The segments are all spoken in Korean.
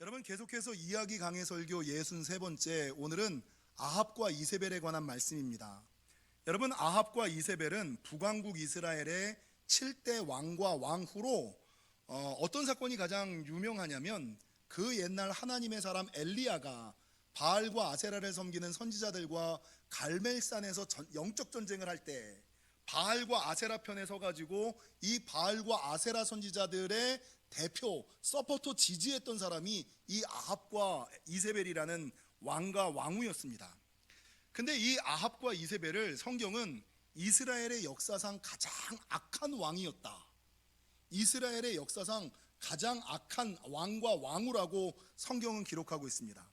여러분, 계속해서 이야기 강해 설교 63번째, 오늘은 아합과 이세벨에 관한 말씀입니다. 여러분, 아합과 이세벨은 북왕국 이스라엘의 7대 왕과 왕후로 어떤 사건이 가장 유명하냐면, 그 옛날 하나님의 사람 엘리야가 바알과 아세라를 섬기는 선지자들과 갈멜산에서 영적 전쟁을 할 때 바알과 아세라 편에 서가지고 이 바알과 아세라 선지자들의 대표 서포터 지지했던 사람이 이 아합과 이세벨이라는 왕과 왕후였습니다. 근데 이 아합과 이세벨을 성경은 이스라엘의 역사상 가장 악한 왕이었다, 이스라엘의 역사상 가장 악한 왕과 왕후라고 성경은 기록하고 있습니다.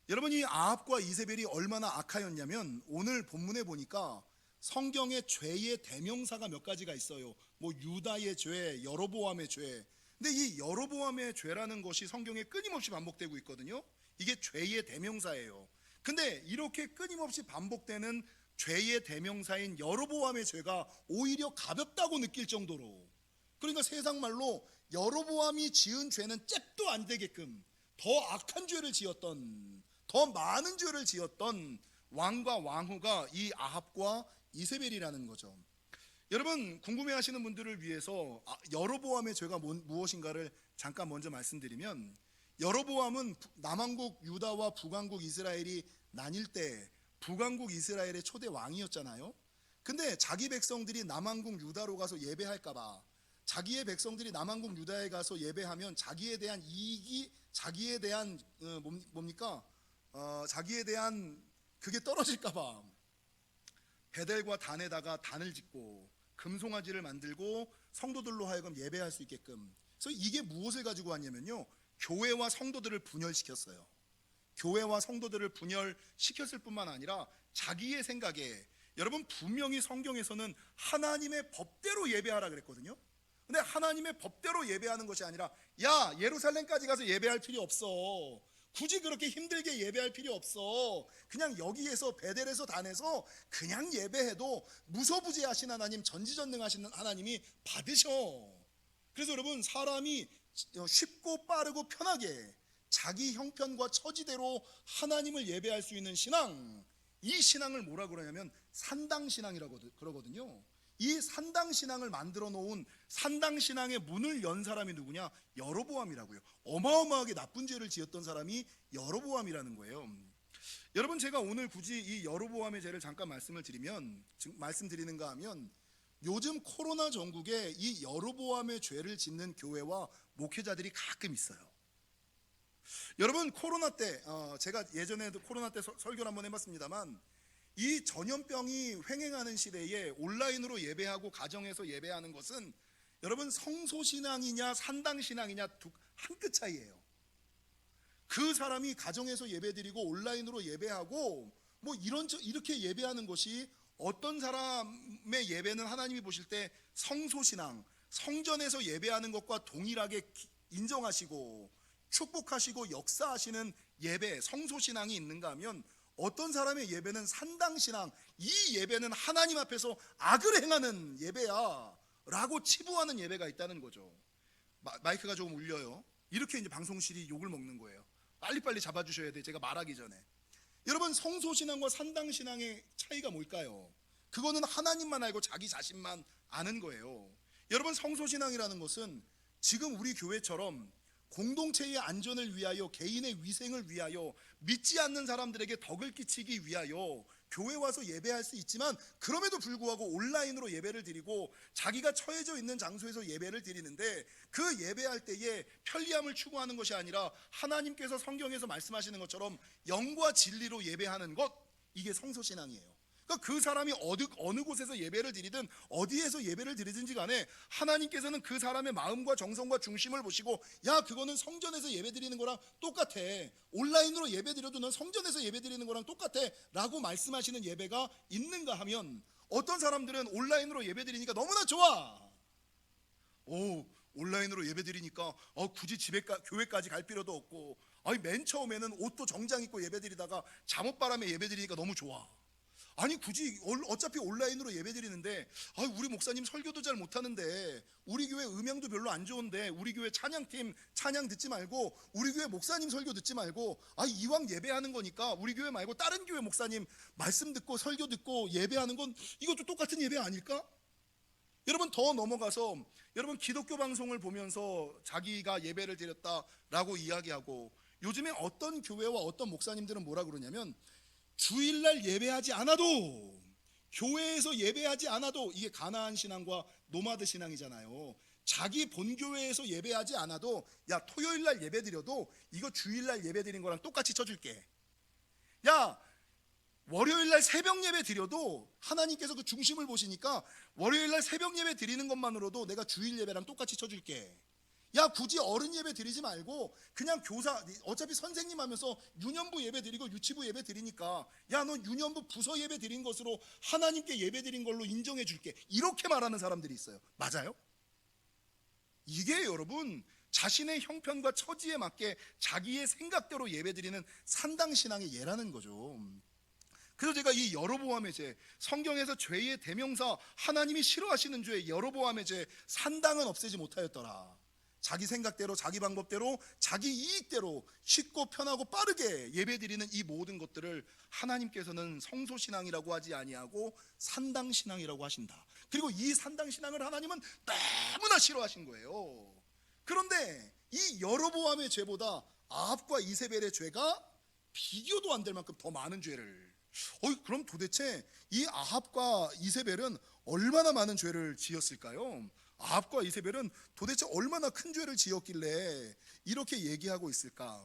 여러분, 이 아합과 이세벨이 얼마나 악하였냐면, 오늘 본문에 보니까 성경에 죄의 대명사가 몇 가지가 있어요. 뭐 유다의 죄, 여로보암의 죄. 근데 이 여로보암의 죄라는 것이 성경에 끊임없이 반복되고 있거든요. 이게 죄의 대명사예요. 근데 이렇게 끊임없이 반복되는 죄의 대명사인 여로보암의 죄가 오히려 가볍다고 느낄 정도로, 그러니까 세상 말로 여로보암이 지은 죄는 잽도 안 되게끔 더 악한 죄를 지었던, 더 많은 죄를 지었던 왕과 왕후가 이 아합과 이세벨이라는 거죠. 여러분, 궁금해하시는 분들을 위해서 여로보암의 죄가 무엇인가를 잠깐 먼저 말씀드리면, 여로보암은 남왕국 유다와 북왕국 이스라엘이 나뉠 때 북왕국 이스라엘의 초대 왕이었잖아요. 근데 자기 백성들이 남왕국 유다로 가서 예배할까봐, 자기의 백성들이 남왕국 유다에 가서 예배하면 자기에 대한 이익이, 자기에 대한 자기에 대한 그게 떨어질까봐 베델과 단에다가 단을 짓고 금송아지를 만들고 성도들로 하여금 예배할 수 있게끔. 그래서 이게 무엇을 가지고 왔냐면요, 교회와 성도들을 분열시켰어요. 교회와 성도들을 분열시켰을 뿐만 아니라 자기의 생각에, 여러분 분명히 성경에서는 하나님의 법대로 예배하라 그랬거든요. 근데 하나님의 법대로 예배하는 것이 아니라, 야, 예루살렘까지 가서 예배할 필요 없어, 굳이 그렇게 힘들게 예배할 필요 없어, 그냥 여기에서 베델에서 단에서 그냥 예배해도 무소부재하신 하나님, 전지전능하신 하나님이 받으셔. 그래서 여러분, 사람이 쉽고 빠르고 편하게 자기 형편과 처지대로 하나님을 예배할 수 있는 신앙, 이 신앙을 뭐라 그러냐면 산당신앙이라고 그러거든요. 이 산당신앙을 만들어 놓은, 산당신앙의 문을 연 사람이 누구냐? 여로보암이라고요. 어마어마하게 나쁜 죄를 지었던 사람이 여로보암이라는 거예요. 여러분, 제가 오늘 굳이 이 여로보암의 죄를 잠깐 말씀드리는가 하면, 요즘 코로나 전국에 이 여로보암의 죄를 짓는 교회와 목회자들이 가끔 있어요. 여러분, 코로나 때 제가 예전에도 코로나 때 설교를 한번 해봤습니다만, 이 전염병이 횡행하는 시대에 온라인으로 예배하고 가정에서 예배하는 것은 여러분 성소신앙이냐 산당신앙이냐 한 끗 차이예요. 그 사람이 가정에서 예배드리고 온라인으로 예배하고 뭐 이렇게 예배하는 것이, 어떤 사람의 예배는 하나님이 보실 때 성소신앙, 성전에서 예배하는 것과 동일하게 인정하시고 축복하시고 역사하시는 예배, 성소신앙이 있는가 하면, 어떤 사람의 예배는 산당신앙, 이 예배는 하나님 앞에서 악을 행하는 예배야 라고 치부하는 예배가 있다는 거죠. 마이크가 조금 울려요. 이렇게 이제 방송실이 욕을 먹는 거예요. 빨리빨리 잡아주셔야 돼, 제가 말하기 전에. 여러분, 성소신앙과 산당신앙의 차이가 뭘까요? 그거는 하나님만 알고 자기 자신만 아는 거예요. 여러분, 성소신앙이라는 것은 지금 우리 교회처럼 공동체의 안전을 위하여, 개인의 위생을 위하여, 믿지 않는 사람들에게 덕을 끼치기 위하여 교회 와서 예배할 수 있지만, 그럼에도 불구하고 온라인으로 예배를 드리고 자기가 처해져 있는 장소에서 예배를 드리는데, 그 예배할 때에 편리함을 추구하는 것이 아니라 하나님께서 성경에서 말씀하시는 것처럼 영과 진리로 예배하는 것, 이게 성소신앙이에요. 그러니까 그 사람이 어느 곳에서 예배를 드리든 어디에서 예배를 드리든지 간에 하나님께서는 그 사람의 마음과 정성과 중심을 보시고, 야, 그거는 성전에서 예배 드리는 거랑 똑같아, 온라인으로 예배 드려도 넌 성전에서 예배 드리는 거랑 똑같아 라고 말씀하시는 예배가 있는가 하면, 어떤 사람들은 온라인으로 예배 드리니까 너무나 좋아. 온라인으로 예배 드리니까 굳이 교회까지 갈 필요도 없고, 맨 처음에는 옷도 정장 입고 예배 드리다가 잠옷바람에 예배 드리니까 너무 좋아. 아니 굳이 어차피 온라인으로 예배 드리는데 우리 목사님 설교도 잘 못하는데, 우리 교회 음향도 별로 안 좋은데, 우리 교회 찬양팀 찬양 듣지 말고 우리 교회 목사님 설교 듣지 말고 이왕 예배하는 거니까 우리 교회 말고 다른 교회 목사님 말씀 듣고 설교 듣고 예배하는 건 이것도 똑같은 예배 아닐까? 여러분 더 넘어가서 여러분 기독교 방송을 보면서 자기가 예배를 드렸다라고 이야기하고, 요즘에 어떤 교회와 어떤 목사님들은 뭐라 그러냐면 주일날 예배하지 않아도, 교회에서 예배하지 않아도, 이게 가나안 신앙과 노마드 신앙이잖아요. 자기 본교회에서 예배하지 않아도 야 토요일날 예배 드려도 이거 주일날 예배 드린 거랑 똑같이 쳐줄게. 야 월요일날 새벽 예배 드려도 하나님께서 그 중심을 보시니까 월요일날 새벽 예배 드리는 것만으로도 내가 주일 예배랑 똑같이 쳐줄게. 야 굳이 어른 예배 드리지 말고 그냥 교사, 어차피 선생님 하면서 유년부 예배 드리고 유치부 예배 드리니까 야 너 유년부 부서 예배 드린 것으로 하나님께 예배 드린 걸로 인정해 줄게, 이렇게 말하는 사람들이 있어요. 맞아요? 이게 여러분 자신의 형편과 처지에 맞게 자기의 생각대로 예배 드리는 산당신앙의 예라는 거죠. 그래서 제가 이 여로보암의 죄, 성경에서 죄의 대명사, 하나님이 싫어하시는 죄 여로보암의 죄, 산당은 없애지 못하였더라. 자기 생각대로 자기 방법대로 자기 이익대로 쉽고 편하고 빠르게 예배드리는 이 모든 것들을 하나님께서는 성소신앙이라고 하지 아니하고 산당신앙이라고 하신다. 그리고 이 산당신앙을 하나님은 너무나 싫어하신 거예요. 그런데 이 여로보암의 죄보다 아합과 이세벨의 죄가 비교도 안 될 만큼 더 많은 죄를, 그럼 도대체 이 아합과 이세벨은 얼마나 많은 죄를 지었을까요? 아합과 이세벨은 도대체 얼마나 큰 죄를 지었길래 이렇게 얘기하고 있을까?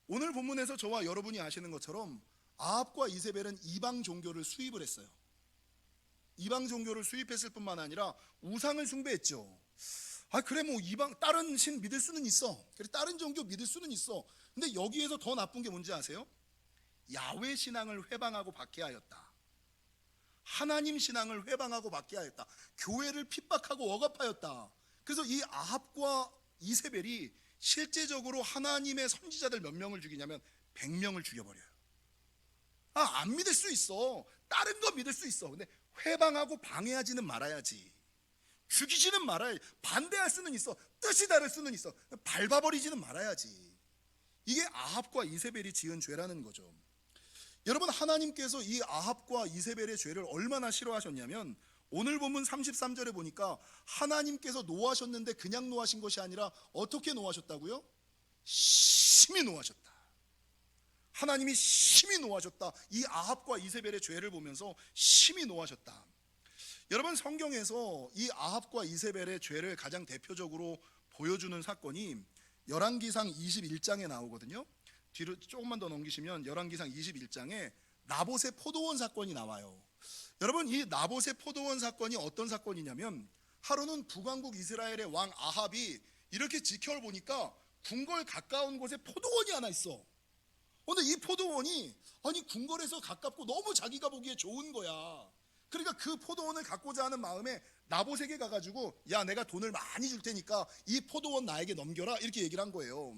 오늘 본문에서 저와 여러분이 아시는 것처럼 아합과 이세벨은 이방 종교를 수입을 했어요. 이방 종교를 수입했을 뿐만 아니라 우상을 숭배했죠. 그래 뭐 이방 다른 신 믿을 수는 있어, 그래 다른 종교 믿을 수는 있어. 근데 여기에서 더 나쁜 게 뭔지 아세요? 야훼 신앙을 회방하고 박해하였다. 하나님 신앙을 회방하고 박해하였다. 교회를 핍박하고 억압하였다. 그래서 이 아합과 이세벨이 실제적으로 하나님의 선지자들 몇 명을 죽이냐면 100명을 죽여버려요. 안 믿을 수 있어, 다른 거 믿을 수 있어. 근데 회방하고 방해하지는 말아야지. 죽이지는 말아야지. 반대할 수는 있어, 뜻이 다를 수는 있어, 밟아버리지는 말아야지. 이게 아합과 이세벨이 지은 죄라는 거죠. 여러분 하나님께서 이 아합과 이세벨의 죄를 얼마나 싫어하셨냐면 오늘 본문 33절에 보니까 하나님께서 노하셨는데 그냥 노하신 것이 아니라 어떻게 노하셨다고요? 심히 노하셨다. 하나님이 심히 노하셨다. 이 아합과 이세벨의 죄를 보면서 심히 노하셨다. 여러분 성경에서 이 아합과 이세벨의 죄를 가장 대표적으로 보여주는 사건이 열왕기상 21장에 나오거든요. 뒤로 조금만 더 넘기시면 열왕기상 21장에 나봇의 포도원 사건이 나와요. 여러분 이 나봇의 포도원 사건이 어떤 사건이냐면, 하루는 북왕국 이스라엘의 왕 아합이 이렇게 지켜보니까 궁궐 가까운 곳에 포도원이 하나 있어. 근데 이 포도원이 궁궐에서 가깝고 너무 자기가 보기에 좋은 거야. 그러니까 그 포도원을 갖고자 하는 마음에 나봇에게 가가지고 야 내가 돈을 많이 줄 테니까 이 포도원 나에게 넘겨라, 이렇게 얘기를 한 거예요.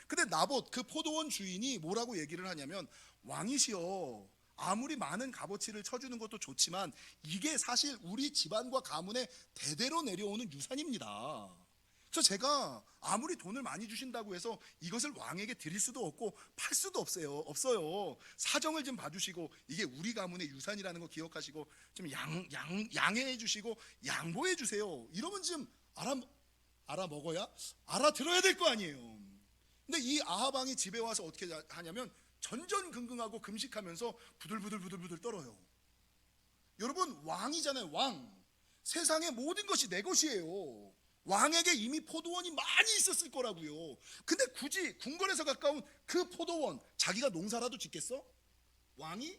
근데 나봇 그 포도원 주인이 뭐라고 얘기를 하냐면, 왕이시여 아무리 많은 값어치를 쳐주는 것도 좋지만 이게 사실 우리 집안과 가문에 대대로 내려오는 유산입니다. 그래서 제가 아무리 돈을 많이 주신다고 해서 이것을 왕에게 드릴 수도 없고 팔 수도 없어요. 사정을 좀 봐주시고 이게 우리 가문의 유산이라는 거 기억하시고 좀 양해해 주시고 양보해 주세요. 이러면 좀 알아먹어야 알아들어야 될 거 아니에요. 근데 이 아합 왕이 집에 와서 어떻게 하냐면 전전긍긍하고 금식하면서 부들부들 떨어요. 여러분 왕이잖아요. 왕. 세상의 모든 것이 내 것이에요. 왕에게 이미 포도원이 많이 있었을 거라고요. 근데 굳이 궁궐에서 가까운 그 포도원, 자기가 농사라도 짓겠어? 왕이?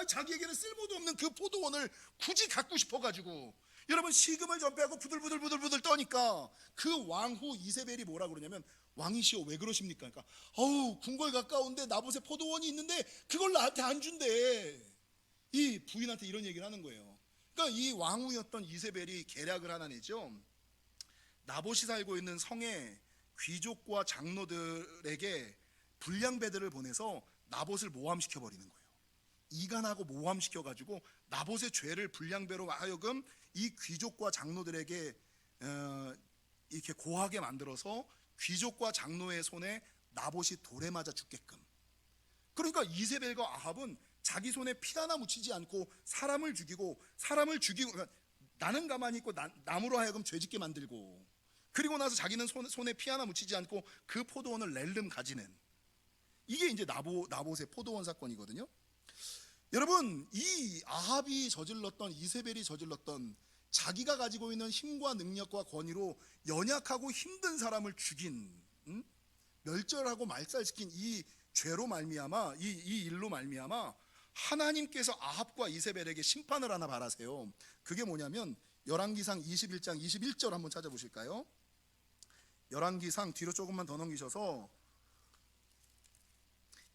자기에게는 쓸모도 없는 그 포도원을 굳이 갖고 싶어가지고 여러분 식음을 전폐하고 부들부들 떠니까 그 왕후 이세벨이 뭐라 그러냐면, 왕이시여 왜 그러십니까? 그러니까 궁궐 가까운데 나봇의 포도원이 있는데 그걸 나한테 안 준대. 이 부인한테 이런 얘기를 하는 거예요. 그러니까 이 왕후였던 이세벨이 계략을 하나 내죠. 나봇이 살고 있는 성의 귀족과 장로들에게 불량배들을 보내서 나봇을 모함시켜 버리는 거예요. 이간하고 모함시켜 가지고 나봇의 죄를 분량배로 하여금 이 귀족과 장로들에게 이렇게 고하게 만들어서 귀족과 장로의 손에 나봇이 돌에 맞아 죽게끔. 그러니까 이세벨과 아합은 자기 손에 피 하나 묻히지 않고 사람을 죽이고 그러니까 나는 가만히 있고 남으로 하여금 죄짓게 만들고, 그리고 나서 자기는 손에 피 하나 묻히지 않고 그 포도원을 낼름 가지는, 이게 이제 나봇의 포도원 사건이거든요. 여러분, 이 아합이 저질렀던, 이세벨이 저질렀던 자기가 가지고 있는 힘과 능력과 권위로 연약하고 힘든 사람을 죽인, 멸절하고 말살시킨 이 죄로 말미암아, 이 일로 말미암아 하나님께서 아합과 이세벨에게 심판을 하나 바라세요. 그게 뭐냐면 열왕기상 21장 21절 한번 찾아보실까요? 열왕기상 뒤로 조금만 더 넘기셔서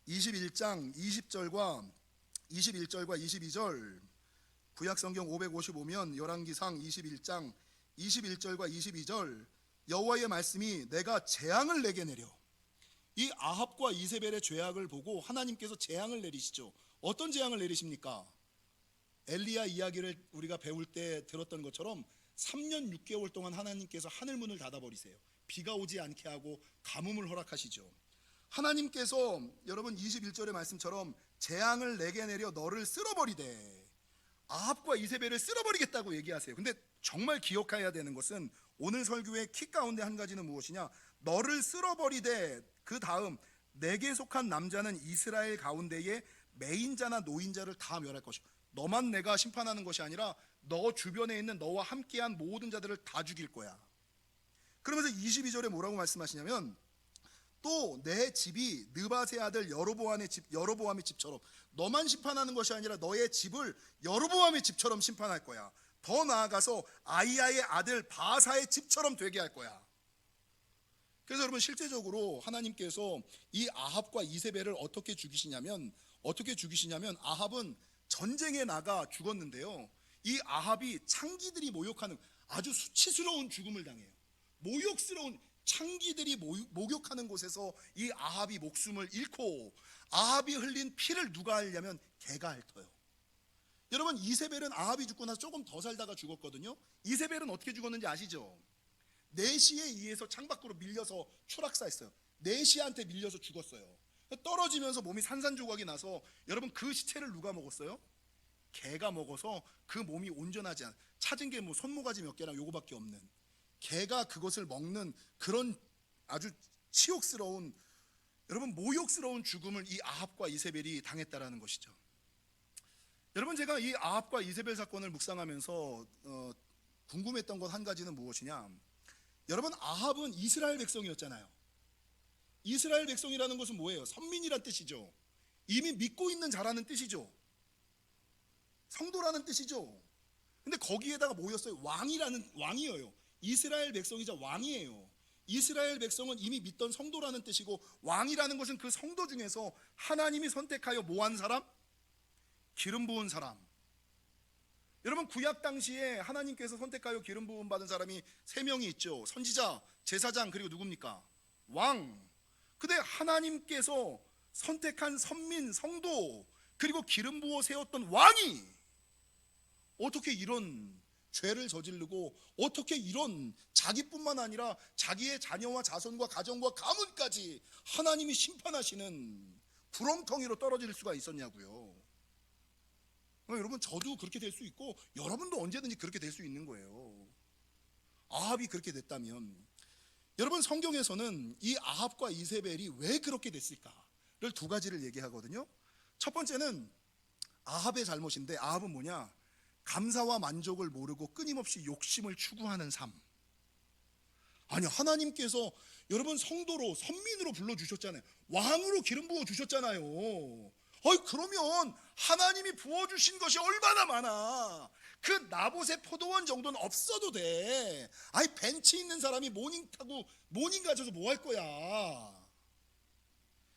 21장 20절과 22절, 구약성경 555면 열왕기상 21장 21절과 22절, 여호와의 말씀이 내가 재앙을 내게 내려. 이 아합과 이세벨의 죄악을 보고 하나님께서 재앙을 내리시죠. 어떤 재앙을 내리십니까? 엘리야 이야기를 우리가 배울 때 들었던 것처럼 3년 6개월 동안 하나님께서 하늘문을 닫아버리세요. 비가 오지 않게 하고 가뭄을 허락하시죠. 하나님께서 여러분 21절의 말씀처럼 재앙을 내게 내려 너를 쓸어버리되, 아합과 이세벨을 쓸어버리겠다고 얘기하세요. 근데 정말 기억해야 되는 것은 오늘 설교의 키 가운데 한 가지는 무엇이냐, 너를 쓸어버리되 그 다음 내게 속한 남자는 이스라엘 가운데에 매인자나 노인자를 다 멸할 것이고, 너만 내가 심판하는 것이 아니라 너 주변에 있는 너와 함께한 모든 자들을 다 죽일 거야. 그러면서 22절에 뭐라고 말씀하시냐면, 또 내 집이 느밧의 아들 여로보암의 집처럼, 너만 심판하는 것이 아니라 너의 집을 여로보암의 집처럼 심판할 거야. 더 나아가서 아이야의 아들 바사의 집처럼 되게 할 거야. 그래서 여러분, 실제적으로 하나님께서 이 아합과 이세벨을 어떻게 죽이시냐면 아합은 전쟁에 나가 죽었는데요, 이 아합이 창기들이 모욕하는 아주 수치스러운 죽음을 당해요. 모욕스러운, 창기들이 목욕하는 곳에서 이 아합이 목숨을 잃고, 아합이 흘린 피를 누가 핥냐면 개가 핥어요. 여러분, 이세벨은 아합이 죽고 나서 조금 더 살다가 죽었거든요. 이세벨은 어떻게 죽었는지 아시죠? 내시에 의해서 창밖으로 밀려서 추락사했어요. 내시한테 밀려서 죽었어요. 떨어지면서 몸이 산산조각이 나서, 여러분 그 시체를 누가 먹었어요? 개가 먹어서 그 몸이 온전하지 않아, 찾은 게 뭐 손모가지 몇 개랑 요거밖에 없는, 개가 그것을 먹는 그런 아주 치욕스러운, 여러분 모욕스러운 죽음을 이 아합과 이세벨이 당했다라는 것이죠. 여러분, 제가 이 아합과 이세벨 사건을 묵상하면서 궁금했던 것 한 가지는 무엇이냐, 여러분 아합은 이스라엘 백성이었잖아요. 이스라엘 백성이라는 것은 뭐예요? 선민이란 뜻이죠. 이미 믿고 있는 자라는 뜻이죠. 성도라는 뜻이죠. 근데 거기에다가 뭐였어요? 왕이에요. 이스라엘 백성이자 왕이에요. 이스라엘 백성은 이미 믿던 성도라는 뜻이고, 왕이라는 것은 그 성도 중에서 하나님이 선택하여 뭐한 사람? 기름 부은 사람. 여러분, 구약 당시에 하나님께서 선택하여 기름 부음 받은 사람이 3명이 있죠. 선지자, 제사장, 그리고 누굽니까? 왕. 근데 하나님께서 선택한 선민, 성도, 그리고 기름 부어 세웠던 왕이 어떻게 이런 죄를 저지르고, 어떻게 이런 자기뿐만 아니라 자기의 자녀와 자손과 가정과 가문까지 하나님이 심판하시는 구렁텅이로 떨어질 수가 있었냐고요. 여러분, 저도 그렇게 될 수 있고 여러분도 언제든지 그렇게 될 수 있는 거예요. 아합이 그렇게 됐다면, 여러분 성경에서는 이 아합과 이세벨이 왜 그렇게 됐을까를 2가지를 얘기하거든요. 첫 번째는 아합의 잘못인데, 아합은 뭐냐? 감사와 만족을 모르고 끊임없이 욕심을 추구하는 삶. 아니, 하나님께서 여러분 성도로, 선민으로 불러주셨잖아요. 왕으로 기름 부어 주셨잖아요. 그러면 하나님이 부어주신 것이 얼마나 많아. 그 나봇의 포도원 정도는 없어도 돼. 벤치 있는 사람이 모닝 가져서 뭐 할 거야?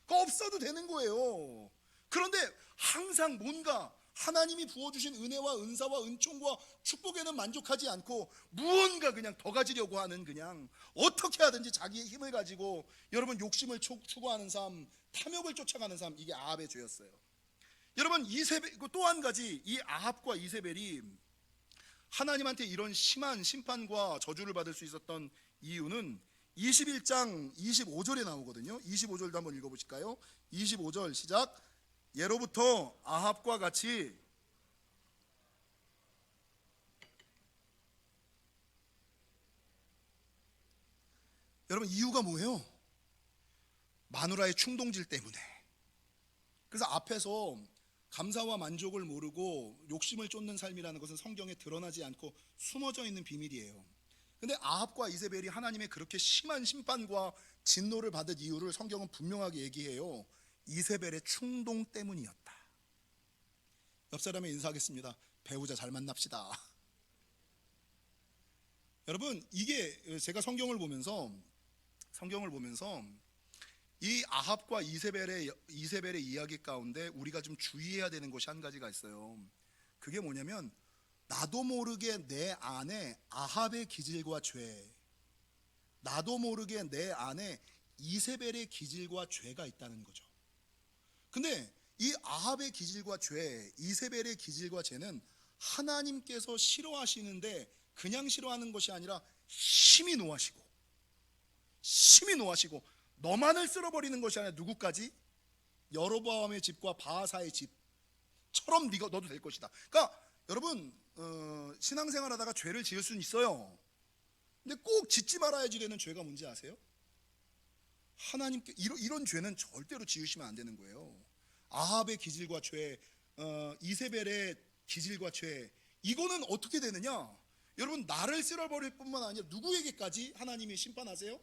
그거 없어도 되는 거예요. 그런데 항상 뭔가 하나님이 부어주신 은혜와 은사와 은총과 축복에는 만족하지 않고 무언가 그냥 더 가지려고 하는, 그냥 어떻게 하든지 자기의 힘을 가지고 여러분 욕심을 추구하는 삶, 탐욕을 쫓아가는 삶, 이게 아합의 죄였어요. 여러분 이세벨 또 한 가지, 이 아합과 이세벨이 하나님한테 이런 심한 심판과 저주를 받을 수 있었던 이유는 21장 25절에 나오거든요. 25절도 한번 읽어보실까요? 25절 시작. 예로부터 아합과 같이 여러분 이유가 뭐예요? 마누라의 충동질 때문에. 그래서 앞에서 감사와 만족을 모르고 욕심을 쫓는 삶이라는 것은 성경에 드러나지 않고 숨어져 있는 비밀이에요. 근데 아합과 이세벨이 하나님의 그렇게 심한 심판과 진노를 받은 이유를 성경은 분명하게 얘기해요. 이세벨의 충동 때문이었다. 옆 사람에 인사하겠습니다. 배우자 잘 만납시다. 여러분 이게 제가 성경을 보면서 이 아합과 이세벨의 이야기 가운데 우리가 좀 주의해야 되는 것이 한 가지가 있어요. 그게 뭐냐면 나도 모르게 내 안에 아합의 기질과 죄, 나도 모르게 내 안에 이세벨의 기질과 죄가 있다는 거죠. 근데 이 아합의 기질과 죄, 이세벨의 기질과 죄는 하나님께서 싫어하시는데 그냥 싫어하는 것이 아니라 심히 노하시고 너만을 쓸어버리는 것이 아니라 누구까지? 여로보암의 집과 바하사의 집처럼 너도 될 것이다. 그러니까 여러분 신앙생활하다가 죄를 지을 수는 있어요. 근데 꼭 짓지 말아야지 되는 죄가 뭔지 아세요? 하나님께 이런 죄는 절대로 지으시면 안 되는 거예요. 아합의 기질과 죄, 이세벨의 기질과 죄, 이거는 어떻게 되느냐? 여러분 나를 쓸어버릴 뿐만 아니라 누구에게까지 하나님이 심판하세요?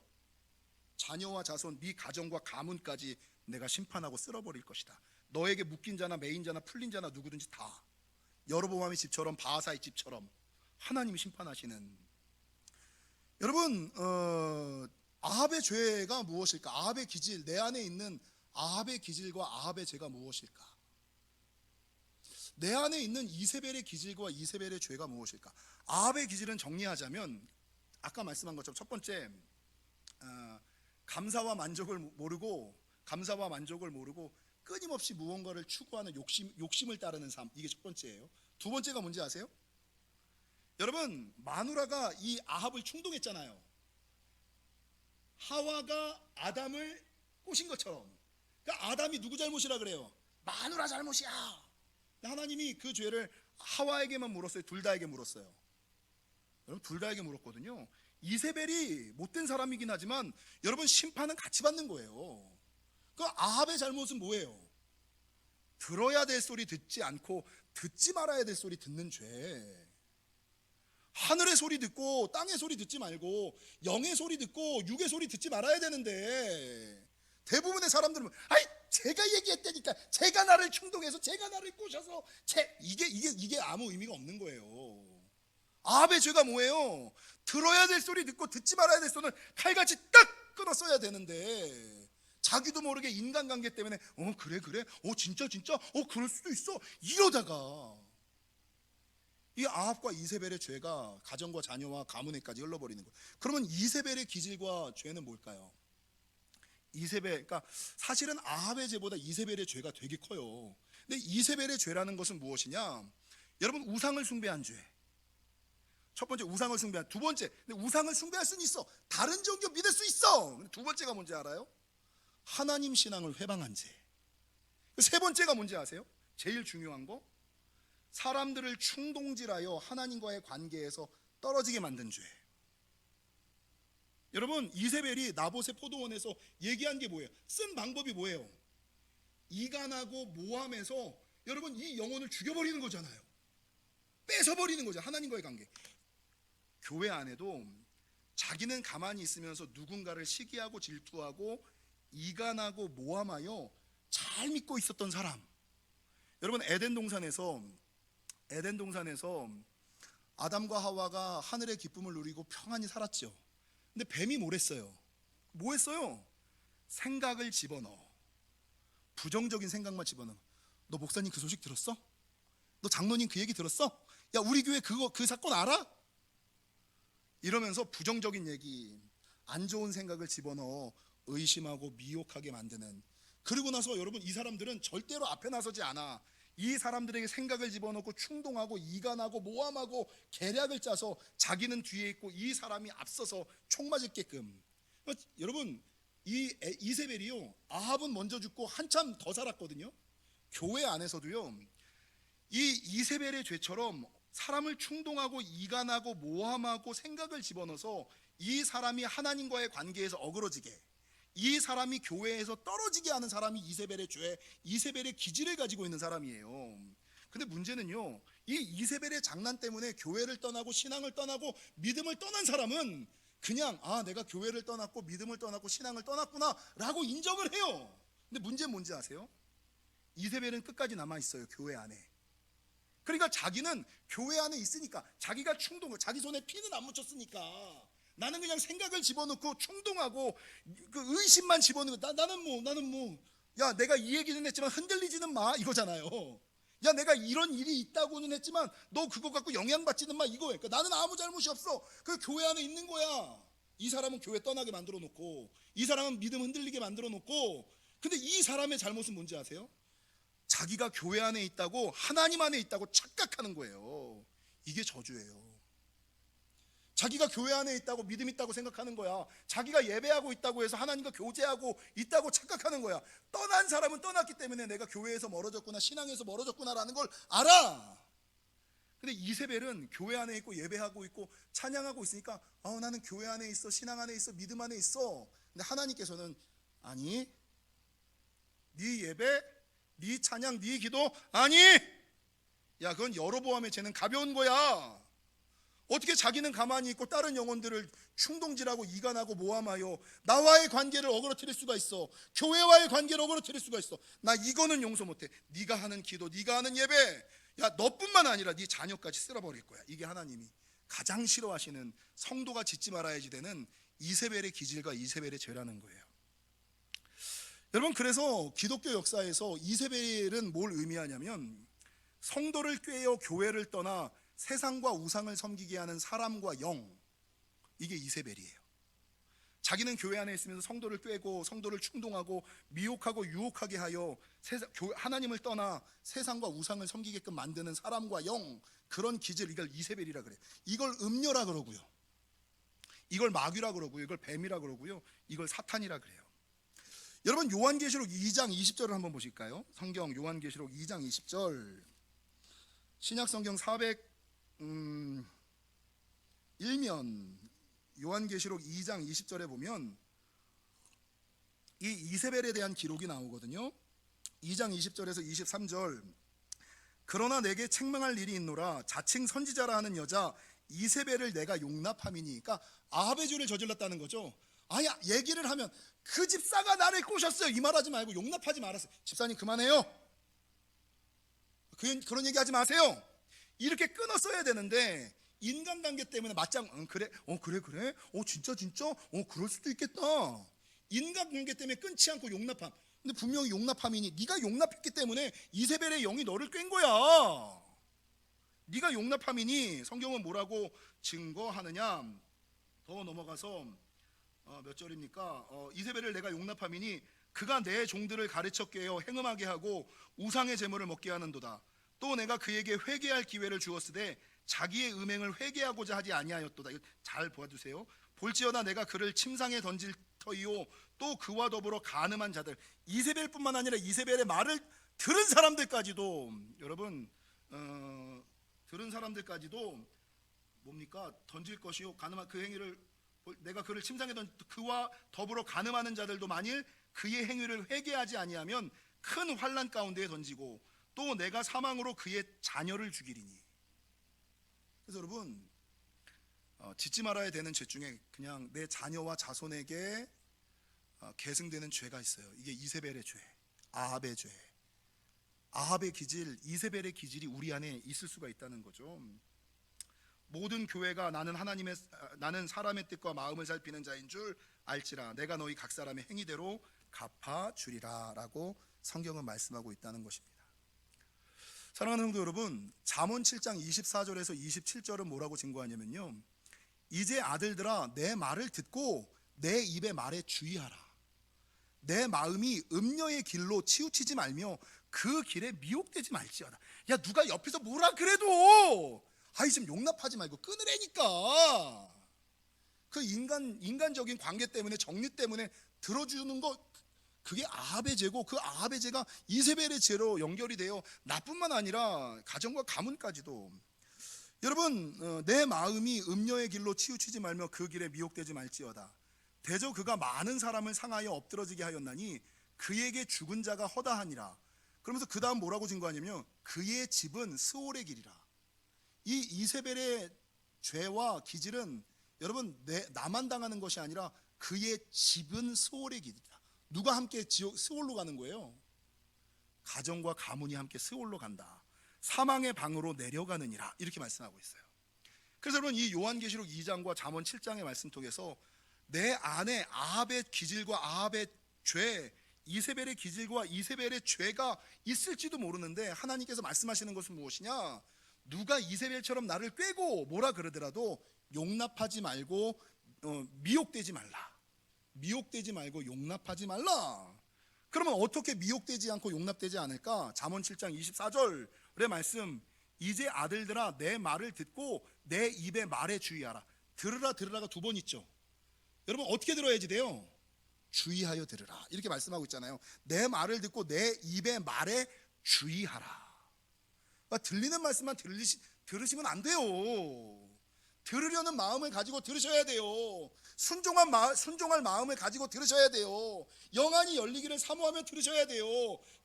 자녀와 자손, 네 가정과 가문까지 내가 심판하고 쓸어버릴 것이다. 너에게 묶인 자나 매인 자나 풀린 자나 누구든지 다 여로보암의 집처럼 바하사의 집처럼 하나님이 심판하시는. 여러분 아합의 죄가 무엇일까? 아합의 기질, 내 안에 있는 아합의 기질과 아합의 죄가 무엇일까? 내 안에 있는 이세벨의 기질과 이세벨의 죄가 무엇일까? 아합의 기질은 정리하자면 아까 말씀한 것처럼 첫 번째 감사와 만족을 모르고 끊임없이 무언가를 추구하는 욕심을 따르는 삶, 이게 첫 번째예요. 두 번째가 뭔지 아세요? 여러분 마누라가 이 아합을 충동했잖아요. 하와가 아담을 꼬신 것처럼. 그러니까 아담이 누구 잘못이라 그래요? 마누라 잘못이야. 하나님이 그 죄를 하와에게만 물었어요? 둘 다에게 물었어요? 여러분 둘 다에게 물었거든요. 이세벨이 못된 사람이긴 하지만 여러분 심판은 같이 받는 거예요. 그 아합의 잘못은 뭐예요? 들어야 될 소리 듣지 않고 듣지 말아야 될 소리 듣는 죄. 하늘의 소리 듣고 땅의 소리 듣지 말고 영의 소리 듣고 육의 소리 듣지 말아야 되는데 대부분의 사람들은 아이 제가 얘기했다니까, 제가 나를 충동해서 제가 나를 꼬셔서 이게 아무 의미가 없는 거예요. 아합의 죄가 뭐예요? 들어야 될 소리 듣고 듣지 말아야 될 소리는 칼같이 딱 끊어 써야 되는데 자기도 모르게 인간관계 때문에 그래 진짜 그럴 수도 있어 이러다가 이 아합과 이세벨의 죄가 가정과 자녀와 가문에까지 흘러버리는 거예요. 그러면 이세벨의 기질과 죄는 뭘까요? 그러니까 사실은 아합의 죄보다 이세벨의 죄가 되게 커요. 근데 이세벨의 죄라는 것은 무엇이냐? 여러분 우상을 숭배한 죄. 첫 번째 우상을 숭배한. 두 번째, 근데 우상을 숭배할 수는 있어. 다른 종교 믿을 수 있어. 근데 두 번째가 뭔지 알아요? 하나님 신앙을 회방한 죄. 세 번째가 뭔지 아세요? 제일 중요한 거, 사람들을 충동질하여 하나님과의 관계에서 떨어지게 만든 죄. 여러분 이세벨이 나봇의 포도원에서 얘기한 게 뭐예요? 쓴 방법이 뭐예요? 이간하고 모함해서 여러분 이 영혼을 죽여버리는 거잖아요. 뺏어버리는 거죠. 하나님과의 관계. 교회 안에도 자기는 가만히 있으면서 누군가를 시기하고 질투하고 이간하고 모함하여 잘 믿고 있었던 사람. 여러분 에덴 동산에서 아담과 하와가 하늘의 기쁨을 누리고 평안히 살았죠. 근데 뱀이 뭐랬어요? 생각을 집어넣어. 부정적인 생각만 집어넣어. 너 목사님 그 소식 들었어? 너 장로님 그 얘기 들었어? 야 우리 교회 그 사건 알아? 이러면서 부정적인 얘기, 안 좋은 생각을 집어넣어 의심하고 미혹하게 만드는. 그리고 나서 여러분 이 사람들은 절대로 앞에 나서지 않아. 이 사람들에게 생각을 집어넣고 충동하고 이간하고 모함하고 계략을 짜서 자기는 뒤에 있고 이 사람이 앞서서 총 맞을게끔. 여러분, 이 이세벨이요, 아합은 먼저 죽고 한참 더 살았거든요. 교회 안에서도요, 이 이세벨의 죄처럼 사람을 충동하고 이간하고 모함하고 생각을 집어넣어서 이 사람이 하나님과의 관계에서 어그러지게, 이 사람이 교회에서 떨어지게 하는 사람이 이세벨의 죄, 이세벨의 기질을 가지고 있는 사람이에요. 근데 문제는요, 이 이세벨의 장난 때문에 교회를 떠나고 신앙을 떠나고 믿음을 떠난 사람은 그냥 내가 교회를 떠났고 믿음을 떠났고 신앙을 떠났구나 라고 인정을 해요. 근데 문제는 뭔지 아세요? 이세벨은 끝까지 남아있어요, 교회 안에. 그러니까 자기는 교회 안에 있으니까, 자기가 충동을, 자기 손에 피는 안 묻혔으니까 나는 그냥 생각을 집어넣고 충동하고 그 의심만 집어넣는 거. 나는 뭐 야, 내가 이 얘기는 했지만 흔들리지는 마 이거잖아요. 야, 내가 이런 일이 있다고는 했지만 너 그거 갖고 영향받지는 마 이거예요. 그러니까 나는 아무 잘못이 없어. 그 교회 안에 있는 거야. 이 사람은 교회 떠나게 만들어 놓고, 이 사람은 믿음 흔들리게 만들어 놓고. 근데 이 사람의 잘못은 뭔지 아세요? 자기가 교회 안에 있다고, 하나님 안에 있다고 착각하는 거예요. 이게 저주예요. 자기가 교회 안에 있다고, 믿음 있다고 생각하는 거야. 자기가 예배하고 있다고 해서 하나님과 교제하고 있다고 착각하는 거야. 떠난 사람은 떠났기 때문에 내가 교회에서 멀어졌구나, 신앙에서 멀어졌구나라는 걸 알아. 근데 이세벨은 교회 안에 있고 예배하고 있고 찬양하고 있으니까 나는 교회 안에 있어, 신앙 안에 있어, 믿음 안에 있어. 근데 하나님께서는 아니, 네 예배, 네 찬양, 네 기도 아니, 야, 그건 여로보암의 죄는 가벼운 거야. 어떻게 자기는 가만히 있고 다른 영혼들을 충동질하고 이간하고 모함하여 나와의 관계를 어그러뜨릴 수가 있어. 교회와의 관계를 어그러뜨릴 수가 있어. 나 이거는 용서 못해. 네가 하는 기도, 네가 하는 예배, 야, 너뿐만 아니라 네 자녀까지 쓸어버릴 거야. 이게 하나님이 가장 싫어하시는, 성도가 짓지 말아야지 되는 이세벨의 기질과 이세벨의 죄라는 거예요. 여러분, 그래서 기독교 역사에서 이세벨은 뭘 의미하냐면, 성도를 꾀어 교회를 떠나 세상과 우상을 섬기게 하는 사람과 영, 이게 이세벨이에요. 자기는 교회 안에 있으면서 성도를 꾀고 성도를 충동하고 미혹하고 유혹하게 하여 하나님을 떠나 세상과 우상을 섬기게끔 만드는 사람과 영, 그런 기질, 이걸 이세벨이라 그래요. 이걸 음녀라 그러고요, 이걸 마귀라 그러고요, 이걸 뱀이라 그러고요, 이걸 사탄이라 그래요. 여러분, 요한계시록 2장 20절을 한번 보실까요? 성경 요한계시록 2장 20절. 신약성경 401면 요한계시록 2장 20절에 보면 이 이세벨에 대한 기록이 나오거든요. 2장 20절에서 23절. 그러나 내게 책망할 일이 있노라. 자칭 선지자라 하는 여자 이세벨을 내가 용납함이니. 그러니까 아합의 죄를 저질렀다는 거죠. 아니, 얘기를 하면 그 집사가 나를 꼬셨어요 이 말하지 말고 용납하지 말았어요. 집사님 그만해요, 그런 얘기 하지 마세요, 이렇게 끊었어야 되는데 인간관계 때문에 맞짱, 그래, 그래, 진짜, 그럴 수도 있겠다. 인간관계 때문에 끊지 않고 용납함. 근데 분명히 용납함이니, 네가 용납했기 때문에 이세벨의 영이 너를 깬 거야. 네가 용납함이니. 성경은 뭐라고 증거하느냐, 더 넘어가서 몇 절입니까? 이세벨을 내가 용납함이니 그가 내 종들을 가르쳐 깨어 행음하게 하고 우상의 제물을 먹게 하는도다. 또 내가 그에게 회개할 기회를 주었으되 자기의 음행을 회개하고자 하지 아니하였도다. 잘 보아주세요. 볼지어다 내가 그를 침상에 던질 터이요 또 그와 더불어 간음한 자들. 이세벨뿐만 아니라 이세벨의 말을 들은 사람들까지도, 여러분, 들은 사람들까지도 뭡니까? 던질 것이요 간음한 그 행위를, 내가 그를 침상에 던질 그와 더불어 간음하는 자들도 만일 그의 행위를 회개하지 아니하면 큰 환난 가운데에 던지고 또 내가 사망으로 그의 자녀를 죽이리니. 그래서 여러분, 짓지 말아야 되는 죄 중에 그냥 내 자녀와 자손에게 계승되는 죄가 있어요. 이게 이세벨의 죄, 아합의 죄. 아합의 기질, 이세벨의 기질이 우리 안에 있을 수가 있다는 거죠. 모든 교회가 나는 사람의 뜻과 마음을 살피는 자인 줄 알지라 내가 너희 각 사람의 행위대로 갚아주리라 라고 성경은 말씀하고 있다는 것입니다. 사랑하는 성도 여러분, 잠언 7장 24절에서 27절은 뭐라고 증거하냐면요, 이제 아들들아 내 말을 듣고 내 입의 말에 주의하라. 내 마음이 음녀의 길로 치우치지 말며 그 길에 미혹되지 말지어다. 야, 누가 옆에서 뭐라 그래도 아이 좀 용납하지 말고 끊으라니까. 그 인간적인 관계 때문에, 정리 때문에 들어주는 거, 그게 아합의 죄고, 그 아합의 죄가 이세벨의 죄로 연결이 되어 나뿐만 아니라 가정과 가문까지도. 여러분, 내 마음이 음녀의 길로 치우치지 말며 그 길에 미혹되지 말지어다. 대저 그가 많은 사람을 상하여 엎드러지게 하였나니 그에게 죽은 자가 허다하니라. 그러면서 그 다음 뭐라고 증거하냐면 그의 집은 스올의 길이라. 이 이세벨의 죄와 기질은 여러분 나만 당하는 것이 아니라 그의 집은 스올의 길이다. 누가 함께 스올로 가는 거예요? 가정과 가문이 함께 스올로 간다. 사망의 방으로 내려가느니라, 이렇게 말씀하고 있어요. 그래서 여러분, 이 요한계시록 2장과 잠언 7장의 말씀 통해서 내 안에 아합의 기질과 아합의 죄, 이세벨의 기질과 이세벨의 죄가 있을지도 모르는데 하나님께서 말씀하시는 것은 무엇이냐? 누가 이세벨처럼 나를 꾀고 뭐라 그러더라도 용납하지 말고 미혹되지 말라. 미혹되지 말고 용납하지 말라. 그러면 어떻게 미혹되지 않고 용납되지 않을까? 잠언 7장 24절의 말씀, 이제 아들들아 내 말을 듣고 내 입의 말에 주의하라. 들으라 들으라가 두 번 있죠. 여러분, 어떻게 들어야지 돼요? 주의하여 들으라, 이렇게 말씀하고 있잖아요. 내 말을 듣고 내 입의 말에 주의하라. 그러니까 들리는 말씀만 들으시면 안 돼요. 들으려는 마음을 가지고 들으셔야 돼요. 순종할 마음을 가지고 들으셔야 돼요. 영안이 열리기를 사모하며 들으셔야 돼요.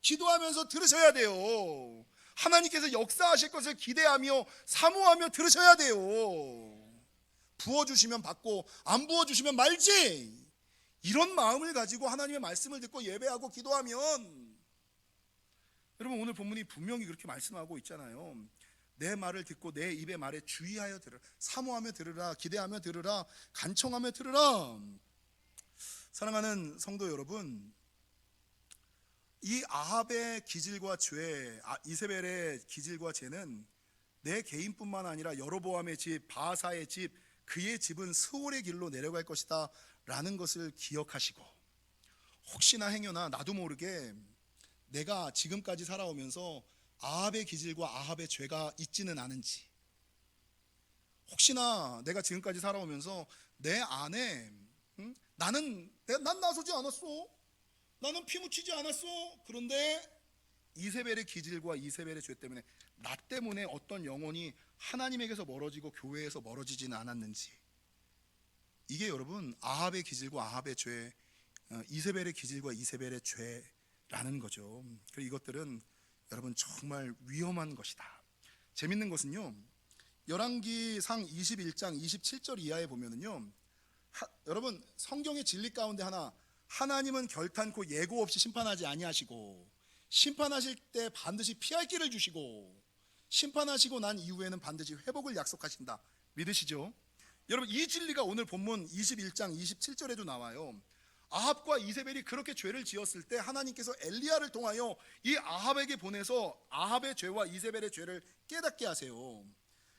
기도하면서 들으셔야 돼요. 하나님께서 역사하실 것을 기대하며 사모하며 들으셔야 돼요. 부어주시면 받고 안 부어주시면 말지. 이런 마음을 가지고 하나님의 말씀을 듣고 예배하고 기도하면, 여러분 오늘 본문이 분명히 그렇게 말씀하고 있잖아요. 내 말을 듣고 내 입의 말에 주의하여 들으라. 사모하며 들으라. 기대하며 들으라. 간청하며 들으라. 사랑하는 성도 여러분, 이 아합의 기질과 죄, 이세벨의 기질과 죄는 내 개인뿐만 아니라 여로보암의 집, 바하사의 집, 그의 집은 스올의 길로 내려갈 것이다 라는 것을 기억하시고, 혹시나 행여나 나도 모르게 내가 지금까지 살아오면서 아합의 기질과 아합의 죄가 있지는 않은지, 혹시나 내가 지금까지 살아오면서 내 안에 난 나서지 않았어, 나는 피 묻히지 않았어, 그런데 이세벨의 기질과 이세벨의 죄 때문에 나 때문에 어떤 영혼이 하나님에게서 멀어지고 교회에서 멀어지지는 않았는지, 이게 여러분 아합의 기질과 아합의 죄, 이세벨의 기질과 이세벨의 죄라는 거죠. 그리고 이것들은 여러분 정말 위험한 것이다. 재밌는 것은요, 열왕기상 21장 27절 이하에 보면은요, 여러분 성경의 진리 가운데 하나, 하나님은 결탄코 예고 없이 심판하지 아니하시고 심판하실 때 반드시 피할 길을 주시고 심판하시고 난 이후에는 반드시 회복을 약속하신다. 믿으시죠? 여러분 이 진리가 오늘 본문 21장 27절에도 나와요. 아합과 이세벨이 그렇게 죄를 지었을 때 하나님께서 엘리야를 통하여 이 아합에게 보내서 아합의 죄와 이세벨의 죄를 깨닫게 하세요.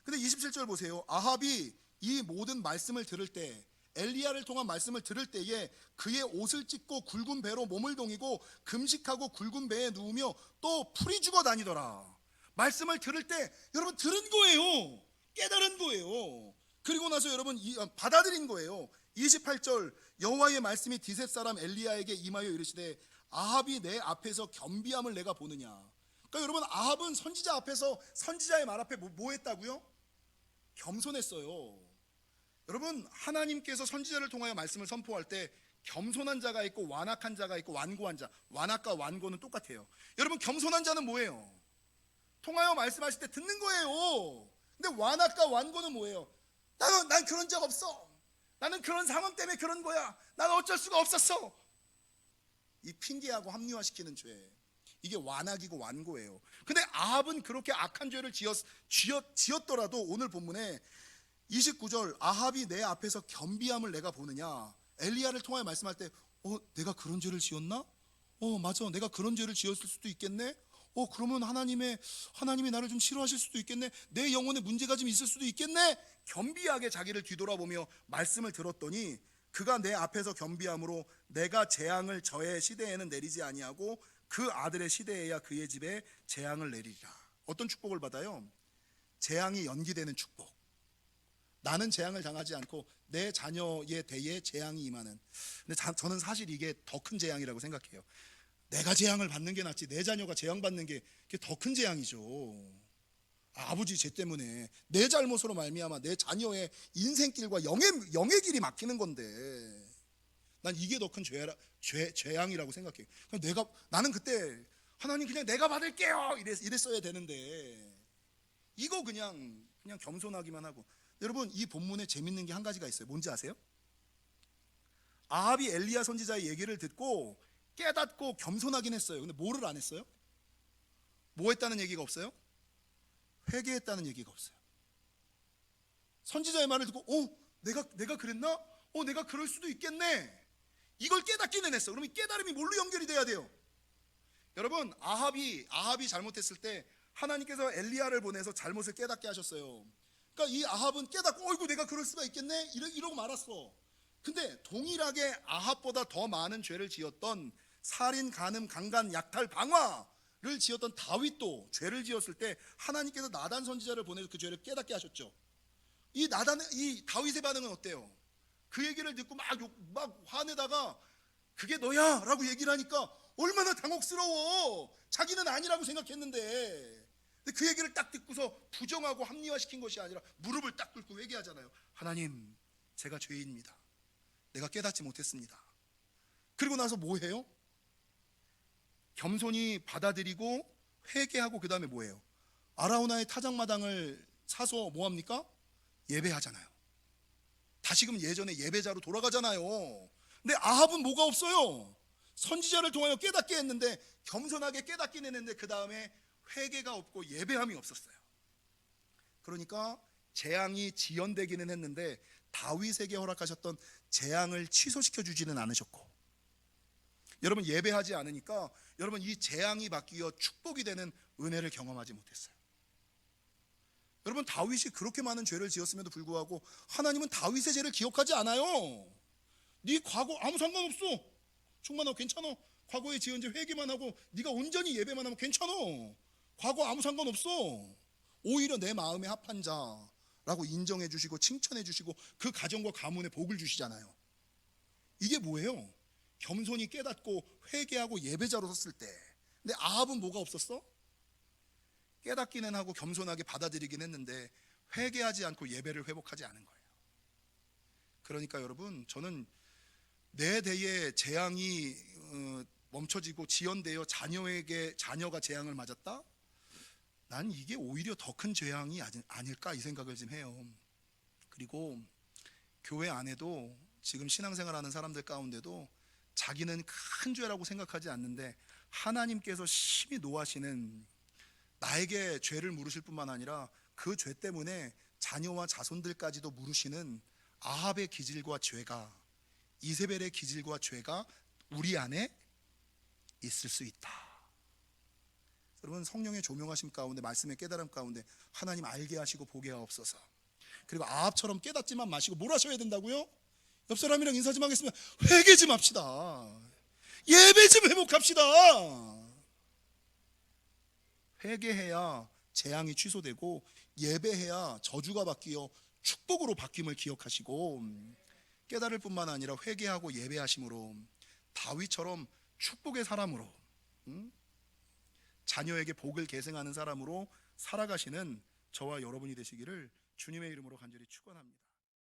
근데 27절 보세요. 아합이 이 모든 말씀을 들을 때, 엘리야를 통한 말씀을 들을 때에 그의 옷을 찢고 굵은 배로 몸을 동이고 금식하고 굵은 배에 누우며 또 풀이 죽어 다니더라. 말씀을 들을 때 여러분 들은 거예요. 깨달은 거예요. 그리고 나서 여러분 받아들인 거예요. 28절, 여호와의 말씀이 디셉 사람 엘리야에게 임하여 이르시되 아합이 내 앞에서 겸비함을 내가 보느냐. 그러니까 여러분 아합은 선지자 앞에서, 선지자의 말 앞에 뭐 했다고요? 겸손했어요. 여러분 하나님께서 선지자를 통하여 말씀을 선포할 때 겸손한 자가 있고 완악한 자가 있고 완고한 자, 완악과 완고는 똑같아요. 여러분 겸손한 자는 뭐예요? 통하여 말씀하실 때 듣는 거예요. 근데 완악과 완고는 뭐예요? 난 그런 적 없어, 나는 그런 상황 때문에 그런 거야, 난 어쩔 수가 없었어, 이 핑계하고 합리화시키는 죄, 이게 완악이고 완고예요. 근데 아합은 그렇게 악한 죄를 지었더라도 오늘 본문에 29절, 아합이 내 앞에서 겸비함을 내가 보느냐. 엘리야를 통하여 말씀할 때 내가 그런 죄를 지었나? 맞아, 내가 그런 죄를 지었을 수도 있겠네. 그러면 하나님이 나를 좀 싫어하실 수도 있겠네. 내 영혼에 문제가 좀 있을 수도 있겠네. 겸비하게 자기를 뒤돌아보며 말씀을 들었더니 그가 내 앞에서 겸비함으로 내가 재앙을 저의 시대에는 내리지 아니하고 그 아들의 시대에야 그의 집에 재앙을 내리리라. 어떤 축복을 받아요? 재앙이 연기되는 축복. 나는 재앙을 당하지 않고 내 자녀의 대에 재앙이 임하는. 근데 저는 사실 이게 더 큰 재앙이라고 생각해요. 내가 재앙을 받는 게 낫지 내 자녀가 재앙 받는 게 더 큰 재앙이죠. 아버지 죄 때문에 내 잘못으로 말미암아 내 자녀의 인생길과 영의 길이 막히는 건데, 난 이게 더 큰 재앙이라고 생각해요. 나는 그때 하나님 그냥 내가 받을게요 이랬어야 되는데, 이거 그냥 겸손하기만 하고. 여러분, 이 본문에 재밌는 게 한 가지가 있어요. 뭔지 아세요? 아합이 엘리야 선지자의 얘기를 듣고 깨닫고 겸손하긴 했어요. 근데 뭐를 안 했어요? 뭐 했다는 얘기가 없어요? 회개했다는 얘기가 없어요. 선지자의 말을 듣고 내가 그랬나? 내가 그럴 수도 있겠네, 이걸 깨닫기는 했어. 그럼 이 깨달음이 뭘로 연결이 돼야 돼요? 여러분, 아합이 잘못했을 때 하나님께서 엘리야를 보내서 잘못을 깨닫게 하셨어요. 그러니까 이 아합은 깨닫고 어이구 내가 그럴 수가 있겠네 이러고 말았어. 근데 동일하게 아합보다 더 많은 죄를 지었던 살인, 간음, 강간, 약탈, 방화를 지었던 다윗도 죄를 지었을 때 하나님께서 나단 선지자를 보내서 그 죄를 깨닫게 하셨죠. 이 다윗의 반응은 어때요? 그 얘기를 듣고 막 화내다가 그게 너야 라고 얘기를 하니까 얼마나 당혹스러워. 자기는 아니라고 생각했는데. 근데 그 얘기를 딱 듣고서 부정하고 합리화시킨 것이 아니라 무릎을 딱 꿇고 회개하잖아요. 하나님, 제가 죄인입니다. 내가 깨닫지 못했습니다. 그리고 나서 뭐 해요? 겸손히 받아들이고 회개하고, 그 다음에 뭐예요? 아라우나의 타작마당을 사서 뭐합니까? 예배하잖아요. 다시금 예전에 예배자로 돌아가잖아요. 근데 아합은 뭐가 없어요? 선지자를 통하여 깨닫게 했는데, 겸손하게 깨닫긴 했는데 그 다음에 회개가 없고 예배함이 없었어요. 그러니까 재앙이 지연되기는 했는데 다윗에게 허락하셨던 재앙을 취소시켜 주지는 않으셨고, 여러분, 예배하지 않으니까 여러분 이 재앙이 바뀌어 축복이 되는 은혜를 경험하지 못했어요. 여러분, 다윗이 그렇게 많은 죄를 지었음에도 불구하고 하나님은 다윗의 죄를 기억하지 않아요. 네 과거 아무 상관없어, 충만하고 괜찮아. 과거에 지은 죄 회개만 하고 네가 온전히 예배만 하면 괜찮아. 과거 아무 상관없어. 오히려 내 마음에 합한 자라고 인정해 주시고 칭찬해 주시고 그 가정과 가문에 복을 주시잖아요. 이게 뭐예요? 겸손히 깨닫고 회개하고 예배자로 섰을 때. 근데 아합은 뭐가 없었어? 깨닫기는 하고 겸손하게 받아들이긴 했는데 회개하지 않고 예배를 회복하지 않은 거예요. 그러니까 여러분, 저는 내 대에 재앙이 멈춰지고 지연되어 자녀가 재앙을 맞았다? 난 이게 오히려 더 큰 재앙이 아닐까, 이 생각을 좀 해요. 그리고 교회 안에도 지금 신앙생활하는 사람들 가운데도 자기는 큰 죄라고 생각하지 않는데 하나님께서 심히 노하시는, 나에게 죄를 물으실 뿐만 아니라 그 죄 때문에 자녀와 자손들까지도 물으시는 아합의 기질과 죄가, 이세벨의 기질과 죄가 우리 안에 있을 수 있다. 여러분, 성령의 조명하심 가운데, 말씀의 깨달음 가운데 하나님 알게 하시고 보게 하옵소서. 그리고 아합처럼 깨닫지만 마시고 뭘 하셔야 된다고요? 옆 사람이랑 인사 좀 하겠습니다. 회개 좀 합시다. 예배 좀 회복합시다. 회개해야 재앙이 취소되고 예배해야 저주가 바뀌어 축복으로 바뀜을 기억하시고, 깨달을 뿐만 아니라 회개하고 예배하심으로 다윗처럼 축복의 사람으로, 자녀에게 복을 계승하는 사람으로 살아가시는 저와 여러분이 되시기를 주님의 이름으로 간절히 축원합니다.